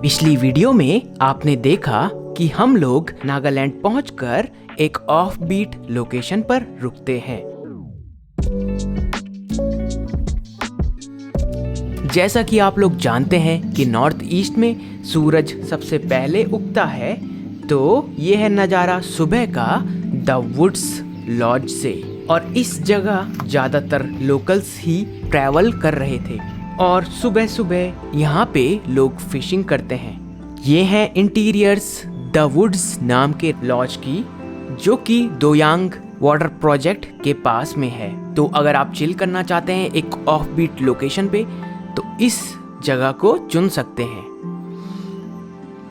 पिछली वीडियो में आपने देखा कि हम लोग नागालैंड पहुंचकर एक ऑफ बीट लोकेशन पर रुकते हैं। जैसा कि आप लोग जानते हैं कि नॉर्थ ईस्ट में सूरज सबसे पहले उगता है, तो ये है नज़ारा सुबह का द वुड्स लॉज से। और इस जगह ज़्यादातर लोकल्स ही ट्रैवल कर रहे थे और सुबह सुबह यहाँ पे लोग फिशिंग करते हैं। ये है इंटीरियर्स द वुड्स नाम के लॉज की, जो कि दोयांग वाटर प्रोजेक्ट के पास में है। तो अगर आप चिल करना चाहते हैं एक ऑफ बीट लोकेशन पे, तो इस जगह को चुन सकते हैं।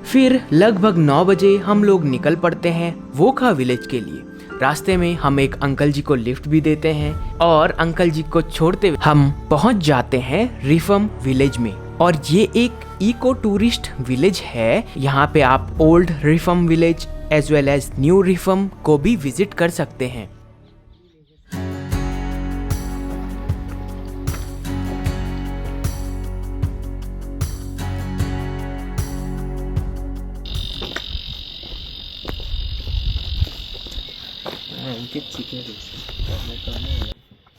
फिर लगभग 9 बजे हम लोग निकल पड़ते हैं वोखा विलेज के लिए। रास्ते में हम एक अंकल जी को लिफ्ट भी देते हैं और अंकल जी को छोड़ते हुए हम पहुंच जाते हैं रिफम विलेज में। और ये एक इको टूरिस्ट विलेज है। यहाँ पे आप ओल्ड रिफम village as well as new रिफम को भी विजिट कर सकते हैं।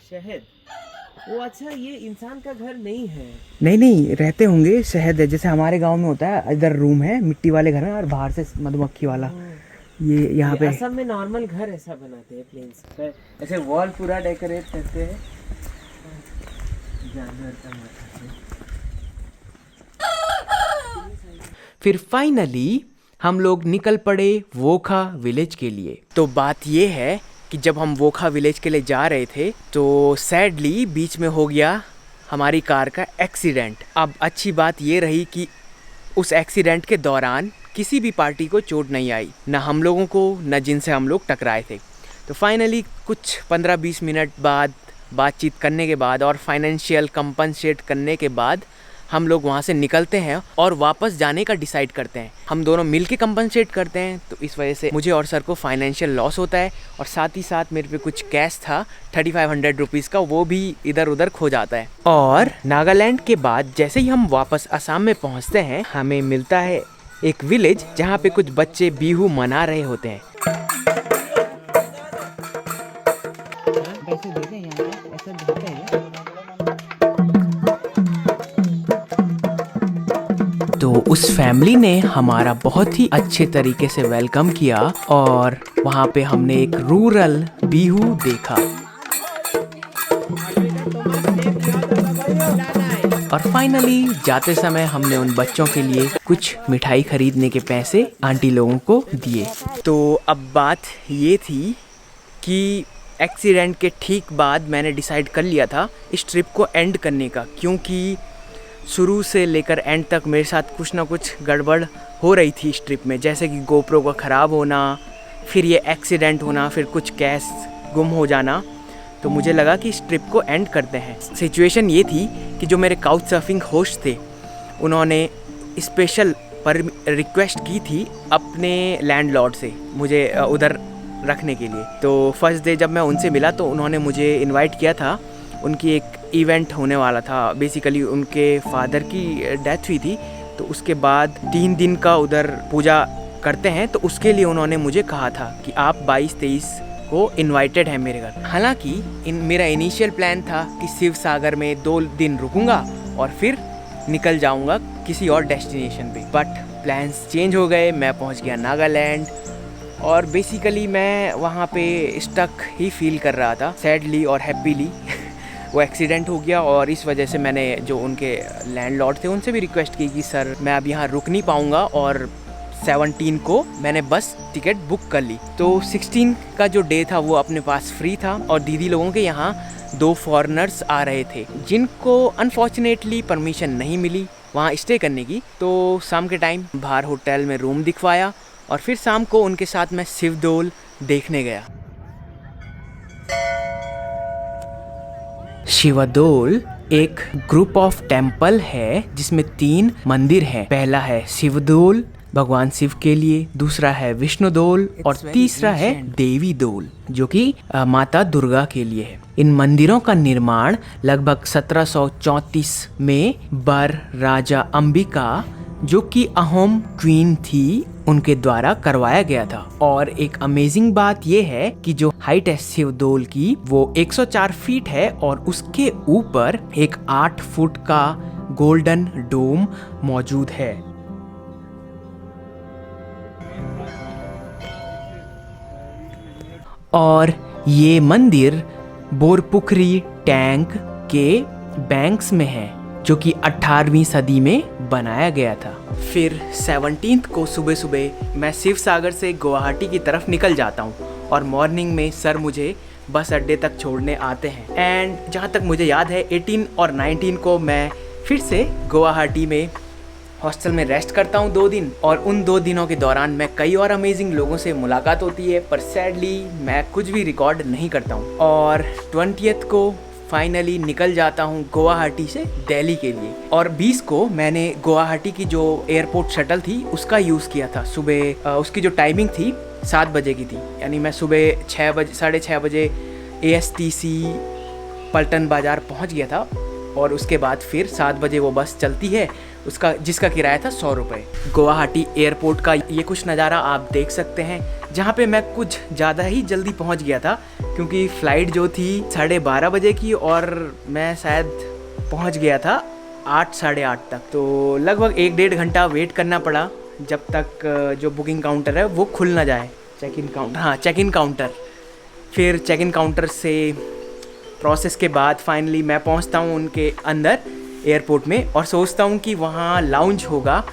शहद, वो अच्छा, ये इंसान का घर नहीं है। नहीं रहते होंगे, शहद है जैसे हमारे गांव में होता है। इधर रूम है मिट्टी वाले घर में और बाहर से मधुमक्खी वाला। ये यहाँ पे असम में नॉर्मल घर ऐसा बनाते हैं, प्लेन्स ऐसे वॉल पूरा डेकोरेट करते हैं जानवर का माथा से। फिर फाइनली हम लोग निकल पड़े वोखा विलेज के लिए। तो बात ये है कि जब हम वोखा विलेज के लिए जा रहे थे, तो सैडली बीच में हो गया हमारी कार का एक्सीडेंट। अब अच्छी बात ये रही कि उस एक्सीडेंट के दौरान किसी भी पार्टी को चोट नहीं आई, ना हम लोगों को, ना जिनसे हम लोग टकराए थे। तो फाइनली कुछ 15-20 मिनट बाद बातचीत करने के बाद और फाइनेंशियल कंपनसेट करने के बाद हम लोग वहाँ से निकलते हैं और वापस जाने का डिसाइड करते हैं। हम दोनों मिलके कंपनसेट करते हैं, तो इस वजह से मुझे और सर को फाइनेंशियल लॉस होता है और साथ ही साथ मेरे पे कुछ कैश था 3500 रुपीज़ का, वो भी इधर उधर खो जाता है। और नागालैंड के बाद जैसे ही हम वापस असम में पहुँचते हैं, हमें मिलता है एक विलेज जहाँ पे कुछ बच्चे बिहू मना रहे होते हैं। तो उस फैमिली ने हमारा बहुत ही अच्छे तरीके से वेलकम किया और वहाँ पे हमने एक रूरल बिहू देखा। और फाइनली जाते समय हमने उन बच्चों के लिए कुछ मिठाई खरीदने के पैसे आंटी लोगों को दिए। तो अब बात ये थी कि एक्सीडेंट के ठीक बाद मैंने डिसाइड कर लिया था इस ट्रिप को एंड करने का, क्योंकि शुरू से लेकर एंड तक मेरे साथ कुछ ना कुछ गड़बड़ हो रही थी इस ट्रिप में। जैसे कि गोप्रो का ख़राब होना, फिर ये एक्सीडेंट होना, फिर कुछ कैश गुम हो जाना। तो मुझे लगा कि इस ट्रिप को एंड करते हैं। सिचुएशन ये थी कि जो मेरे काउच सर्फिंग होस्ट थे, उन्होंने स्पेशल पर रिक्वेस्ट की थी अपने लैंडलॉर्ड से मुझे उधर रखने के लिए। तो फर्स्ट डे जब मैं उनसे मिला, तो उन्होंने मुझे इनवाइट किया था। उनकी एक इवेंट होने वाला था, बेसिकली उनके फादर की डेथ हुई थी, तो उसके बाद 3 दिन का उधर पूजा करते हैं। तो उसके लिए उन्होंने मुझे कहा था कि आप 22-23 को इनवाइटेड हैं मेरे घर। हालांकि मेरा इनिशियल प्लान था कि शिव सागर में 2 दिन रुकूंगा और फिर निकल जाऊंगा किसी और डेस्टिनेशन पे, बट प्लान्स चेंज हो गए। मैं पहुंच गया नागालैंड और बेसिकली मैं वहाँ पे स्टक ही फील कर रहा था, सैडली और हैप्पीली। वो एक्सीडेंट हो गया और इस वजह से मैंने जो उनके लैंडलॉर्ड थे उनसे भी रिक्वेस्ट की कि सर मैं अब यहाँ रुक नहीं पाऊँगा, और 17 को मैंने बस टिकट बुक कर ली। तो 16 का जो डे था वो अपने पास फ्री था और दीदी लोगों के यहाँ 2 फॉरेनर्स आ रहे थे, जिनको अनफॉर्चुनेटली परमिशन नहीं मिली वहाँ स्टे करने की। तो शाम के टाइम बाहर होटल में रूम दिखवाया और फिर शाम को उनके साथ मैं शिवडोल देखने गया। शिवडोल एक ग्रुप ऑफ टेम्पल है जिसमें 3 मंदिर हैं। पहला है शिवडोल भगवान शिव के लिए, दूसरा है विष्णुडोल और तीसरा है देवी डोल जो कि माता दुर्गा के लिए है। इन मंदिरों का निर्माण लगभग 1734 में बर राजा अंबिका जो कि अहोम क्वीन थी उनके द्वारा करवाया गया था। और एक अमेजिंग बात यह है कि जो हाइट है शिवदोल की वो 104 फीट है और उसके ऊपर एक 8 फुट का गोल्डन डोम मौजूद है। और ये मंदिर बोरपुखरी टैंक के बैंक्स में है, जो कि 18वीं सदी में बनाया गया था। फिर 17 को सुबह सुबह मैं शिव सागर से गुवाहाटी की तरफ निकल जाता हूँ और मॉर्निंग में सर मुझे बस अड्डे तक छोड़ने आते हैं। एंड जहाँ तक मुझे याद है 18 और 19 को मैं फिर से गुवाहाटी में हॉस्टल में रेस्ट करता हूँ 2 दिन। और उन 2 दिनों के दौरान मैं कई और अमेजिंग लोगों से मुलाकात होती है, पर सैडली मैं कुछ भी रिकॉर्ड नहीं करता हूँ। और 20th को फाइनली निकल जाता हूँ गुवाहाटी से दिल्ली के लिए। और 20 को मैंने गुवाहाटी की जो एयरपोर्ट शटल थी उसका यूज़ किया था। सुबह उसकी जो टाइमिंग थी 7 बजे की थी, यानी मैं सुबह 6:30 बजे ASTC पलटन बाज़ार पहुँच गया था। और उसके बाद फिर 7 बजे वो बस चलती है, उसका जिसका किराया था 100 रुपये। गुवाहाटी एयरपोर्ट का ये कुछ नज़ारा आप देख सकते हैं, जहाँ पे मैं कुछ ज़्यादा ही जल्दी पहुँच गया था क्योंकि फ़्लाइट जो थी 12:30 बजे की और मैं शायद पहुँच गया था 8 साढ़े 8 तक। तो लगभग 1-1.5 घंटा वेट करना पड़ा जब तक जो बुकिंग काउंटर है वो खुल ना जाए। चेक इन काउंटर, हाँ चेक इन काउंटर। फिर चेक इन काउंटर से प्रोसेस के बाद फाइनली मैं पहुंचता हूं उनके अंदर एयरपोर्ट में और सोचता हूं कि वहां लाउंज होगा।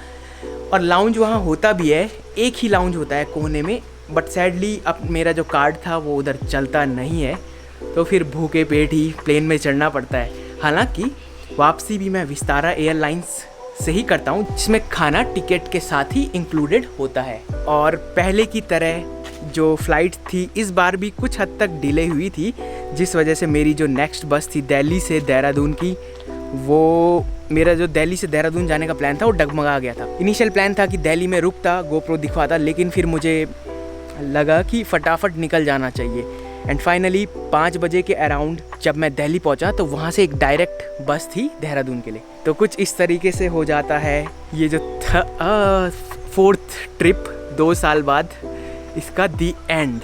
और लाउंज वहां होता भी है, एक ही लाउंज होता है कोने में, बट सैडली अब मेरा जो कार्ड था वो उधर चलता नहीं है, तो फिर भूखे पेट ही प्लेन में चढ़ना पड़ता है। हालांकि वापसी भी मैं विस्तारा एयरलाइंस से ही करता हूं, जिसमें खाना टिकट के साथ ही इंक्लूडेड होता है। और पहले की तरह जो फ़्लाइट थी इस बार भी कुछ हद तक डिले हुई थी, जिस वजह से मेरी जो नेक्स्ट बस थी दिल्ली से देहरादून की, वो मेरा जो दिल्ली से देहरादून जाने का प्लान था वो डगमगा गया था। इनिशियल प्लान था कि दिल्ली में रुकता, गोप्रो दिखवाता, लेकिन फिर मुझे लगा कि फटाफट निकल जाना चाहिए। एंड फाइनली 5 बजे के अराउंड जब मैं दिल्ली पहुंचा तो वहाँ से एक डायरेक्ट बस थी देहरादून के लिए। तो कुछ इस तरीके से हो जाता है ये जो 4th ट्रिप 2 साल बाद, इसका दी एंड।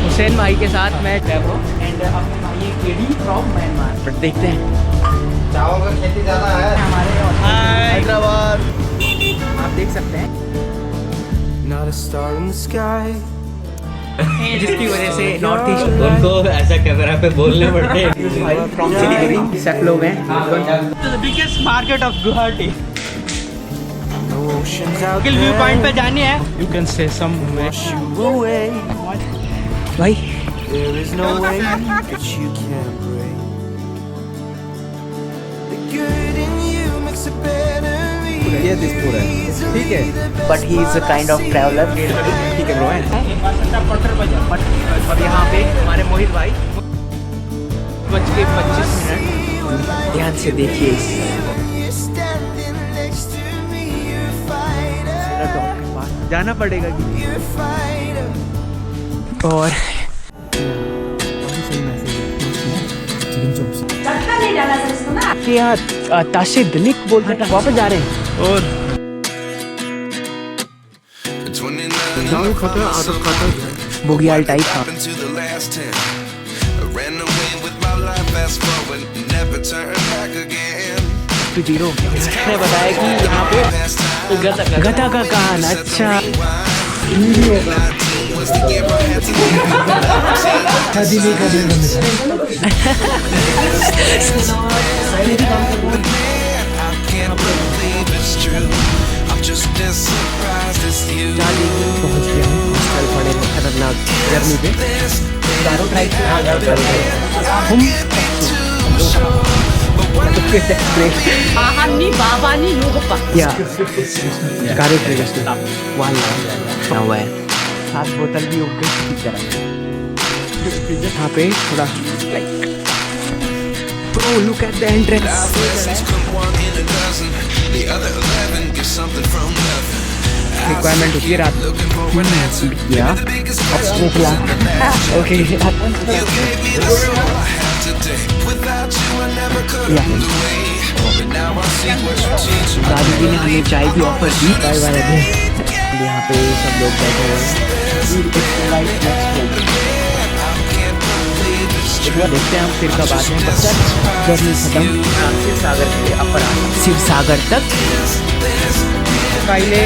हुसैन भाई के साथ मैं ट्रैवलो एंड अपने भाई केडी फ्रॉम म्यांमार। बट देखते हैं, चावल का खेती ज़्यादा है हमारे हैदराबाद। आप देख सकते हैं जिसकी वजह से नॉर्थ ईस्ट उनको ऐसा कैमरा पे बोलने पड़ते हैं। फ्रॉम सिलीगुड़ी सब लोग हैं। Biggest market of Guwahati. Hill view point पे जानी है। यू कैन से सम भाई ये दिसपुर है, ठीक है, but he is a kind of traveller. ठीक है ब्रो है। अब यहाँ पे हमारे मोहित भाई 1:25 ध्यान से देखिए इस जाना पड़ेगा कि और कि यहाँ ताशिद निक बोलते हैं वापस जा रहे हैं। और बुगियाल टाइप था। तो जीरो ने बताया कि यहाँ पे गधा का कान। अच्छा शादी नहीं पहुँच गया हूँ हॉस्टल पड़े खतरनाक जर्नी पे। चारों ट्राइब हुआ है। 7 बोतल भी उग गई की तरह। यहाँ पे थोड़ा Bro, look at the entrance. Requirement होती है रात या ओके दादी जी ने हमें चाय की ऑफर दी चाय वाले दिन यहाँ पे सब लोग बैठे हुए हैं देखते हैं हम फिर कब आते हैं जर्नी खत्म शिव सागर के लिए अपर शिव सागर तक पहले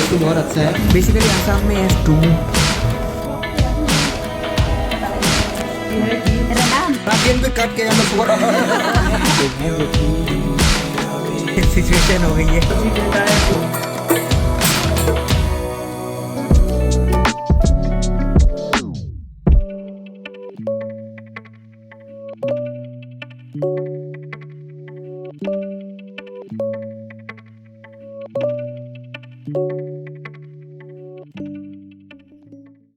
तो बहुत अच्छा है बेसिकली आसाम में S2 सिचुएशन हो गई है